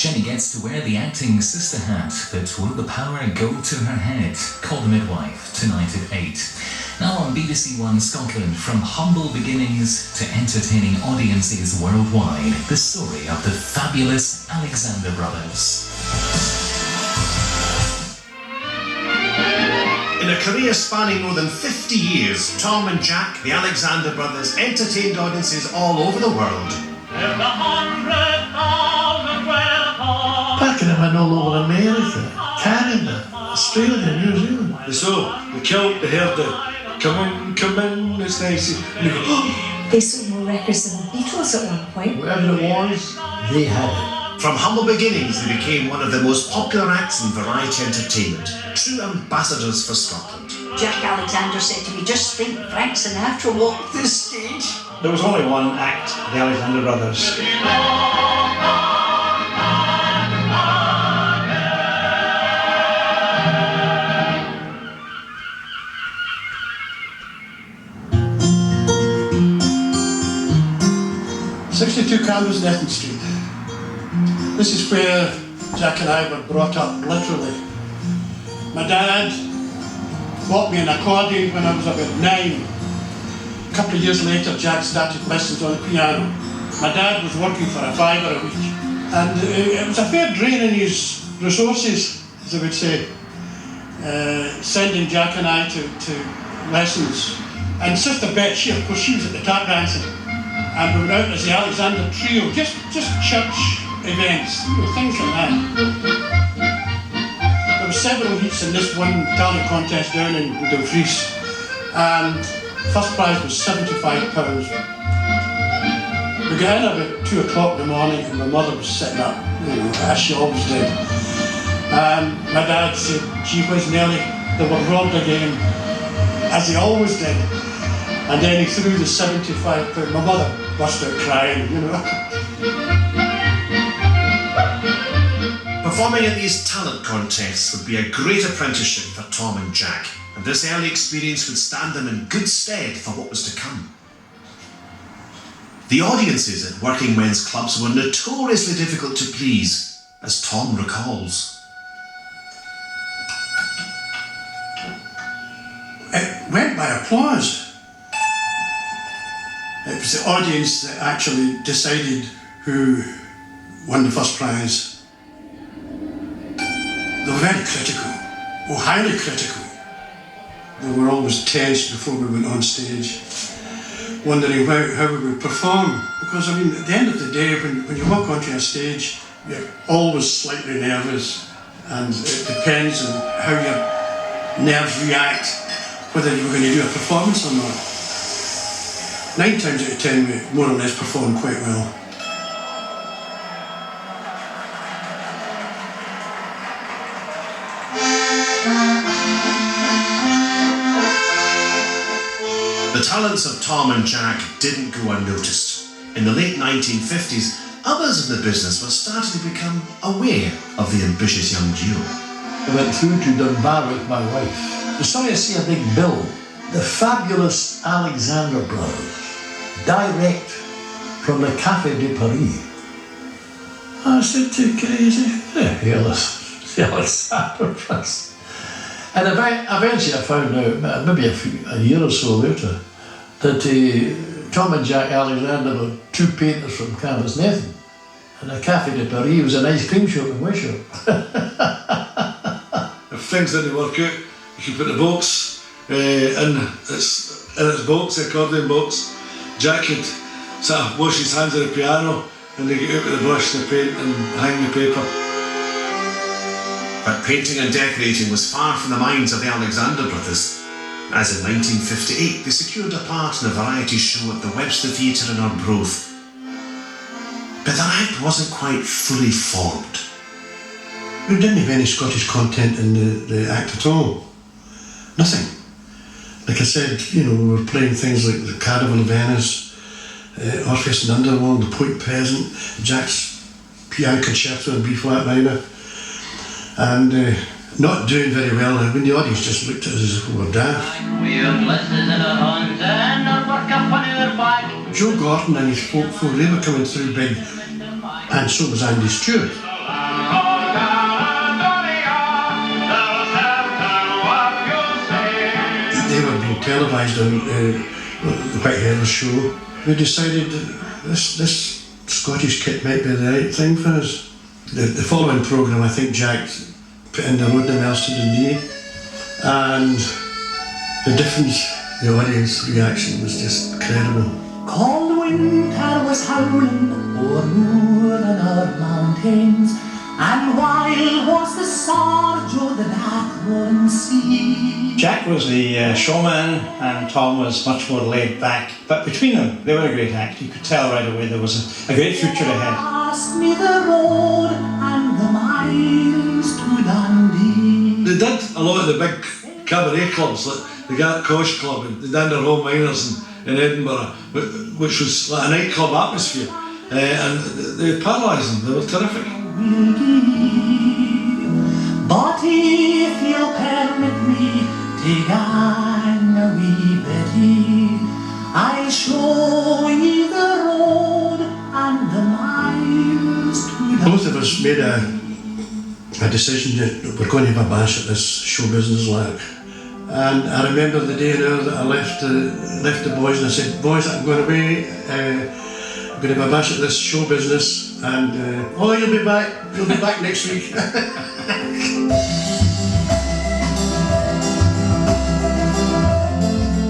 Jenny gets to wear the acting sister hat, but will the power go to her head? Call the Midwife, tonight at 8. Now on BBC One Scotland, from humble beginnings to entertaining audiences worldwide, the story of the fabulous Alexander Brothers. In a career spanning more than 50 years, Tom and Jack, the Alexander Brothers, entertained audiences all over the world. Packing them in all over America, Canada, Australia, New Zealand. So, the kilt, the hair, the come in, it's nice. And you go, oh. They sold more records than the Beatles at one point. Whatever it was, they had it. From humble beginnings, they became one of the most popular acts in variety entertainment, true ambassadors for Scotland. Jack Alexander said to me, just think Frank Sinatra walked this stage. There was only one act, the Alexander Brothers. '62 Cambusnethan Street. This is where Jack and I were brought up, literally. My dad bought me an accordion when I was about 9. A couple of years later, Jack started lessons on the piano. My dad was working for a £5 a week, and it was a fair drain in his resources, as I would say, sending Jack and I to lessons. And Sister Bet, she of course, she was at the tap dancing, and we went out as the Alexander Trio, just church events, things like that. There were several heats in this one talent contest down in Dumfries, and first prize was £75. We got in about 2 o'clock in the morning, and my mother was sitting up, as she always did. And my dad said, gee whiz Nelly, they were robbed again, as he always did. And then he threw the £75. My mother burst out crying, Performing at these talent contests would be a great apprenticeship for Tom and Jack, and this early experience would stand them in good stead for what was to come. The audiences at working men's clubs were notoriously difficult to please, as Tom recalls. It went by applause. It was the audience that actually decided who won the first prize. They were very critical, highly critical. They were always tense before we went on stage, wondering how we would perform. Because, at the end of the day, when you walk onto a stage, you're always slightly nervous, and it depends on how your nerves react, whether you're going to do a performance or not. 9 times out of 10, we more or less performed quite well. The talents of Tom and Jack didn't go unnoticed. In the late 1950s, others in the business were starting to become aware of the ambitious young duo. I went through to Dunbar with my wife. I saw you see a big bill. The fabulous Alexander Brothers, direct from the Café de Paris. I said to Crazy, the Alexander Brothers. And eventually I found out, maybe a year or so later, that Tom and Jack Alexander were 2 painters from Cambusnethan, and the Café de Paris was an ice cream shop in Wishaw. If things didn't work out, you could put the box in its box, the accordion box. Jack could sort of wash his hands on the piano, and they get out with the brush and the paint and hang the paper. But painting and decorating was far from the minds of the Alexander Brothers, as in 1958 they secured a part in a variety show at the Webster Theatre in Arbroath. But their act wasn't quite fully formed. We didn't have any Scottish content in the act at all. Nothing. Like I said, we were playing things like the Carnival of Venice, Orpheus and Underworld, the Point Peasant, Jack's Piano Concerto in B-flat minor. And not doing very well, and when the audience just looked at us as if we were daft. Joe Gorton and his folk, they were coming through big, and so was Andy Stewart. They were being televised on the White Hare show. We decided this Scottish kit might be the right thing for us. The following programme, I think Jack put in the road the Merce to the knee, and the difference, the audience reaction was just incredible. Cold winter was howling o'er moor and o'er mountains, and wild was the surge o' the back-rolling sea. Jack was the showman and Tom was much more laid back, but between them they were a great act. You could tell right away there was a great future ahead. Ask me the road and the miles to Dundee. They did a lot of the big cabaret clubs, like the Gart Kosh Club and the Danderholm Miners in Edinburgh, which was like a nightclub atmosphere, and they paralysed them. They were terrific. But if you'll permit me to gang a wee bitty, I'll show ye the road and the miles to Dundee. Both of us made a decision that we're going to have a bash at this show business lark. And I remember the day now that I left the boys and I said, boys, I'm going away, I'm going to have a bash at this show business, and oh, you'll be back next week.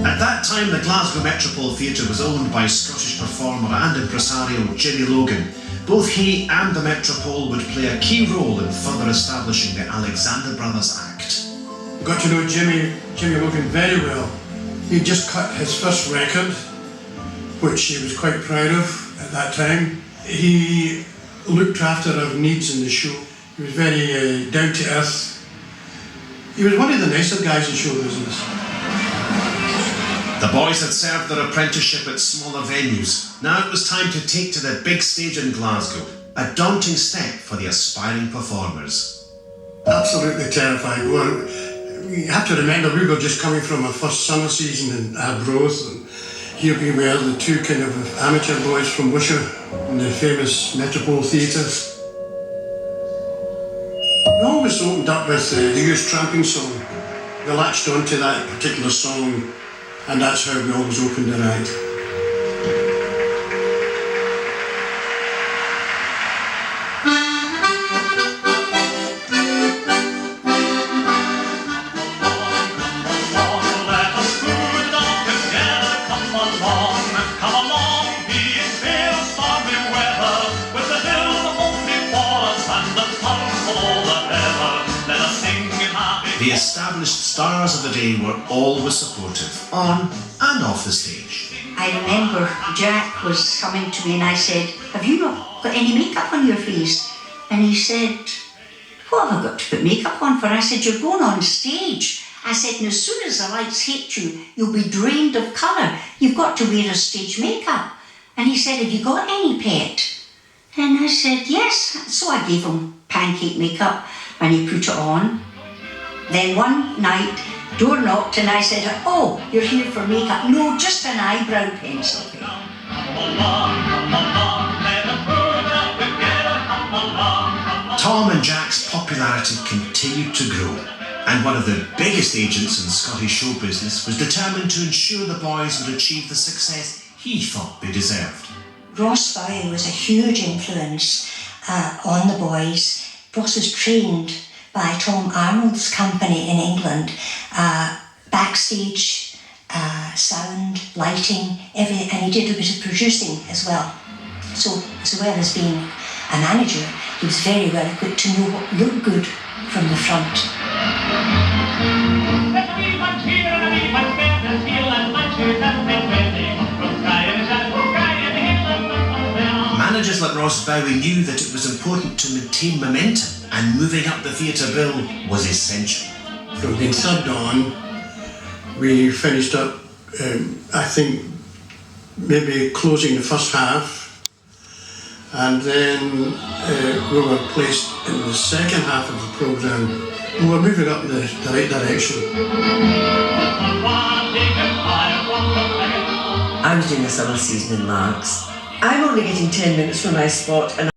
At that time, the Glasgow Metropole Theatre was owned by Scottish performer and impresario Jimmy Logan. Both he and the Metropole would play a key role in further establishing the Alexander Brothers Act. Got to know Jimmy Logan very well. He'd just cut his first record, which he was quite proud of at that time. He looked after our needs in the show. He was very down to earth. He was one of the nicer guys in show business. The boys had served their apprenticeship at smaller venues. Now it was time to take to the big stage in Glasgow, a daunting step for the aspiring performers. Absolutely terrified. Well, you have to remember we were just coming from our first summer season in Arbroath, and here we were, the two kind of amateur boys from Wishaw in the famous Metropole Theatre. We always opened up with the Youth Tramping song. We latched onto that particular song, and that's how we always opened the act. The established stars of the day were always supportive, on and off the stage. I remember Jack was coming to me and I said, have you not got any makeup on your face? And he said, what have I got to put makeup on for? I said, you're going on stage. I said, and as soon as the lights hit you, you'll be drained of colour. You've got to wear a stage makeup. And he said, have you got any, pet? And I said, yes. So I gave him pancake makeup and he put it on. Then one night, door knocked and I said, oh, you're here for makeup. No, just an eyebrow pencil. Tom and Jack's popularity continued to grow, and one of the biggest agents in Scottish show business was determined to ensure the boys would achieve the success he thought they deserved. Ross Bowie was a huge influence on the boys. Ross was trained by Tom Arnold's company in England, backstage, sound, lighting, everything, and he did a bit of producing as well. So as well as being a manager, he was very well equipped to know what looked good from the front. Managers like Ross Bowie knew that it was important to maintain momentum, and moving up the theatre bill was essential. From being subbed on, we finished up, I think, maybe closing the first half, and then we were placed in the second half of the programme. We were moving up in the right direction. I was doing the summer season in Largs. I'm only getting 10 minutes from my spot and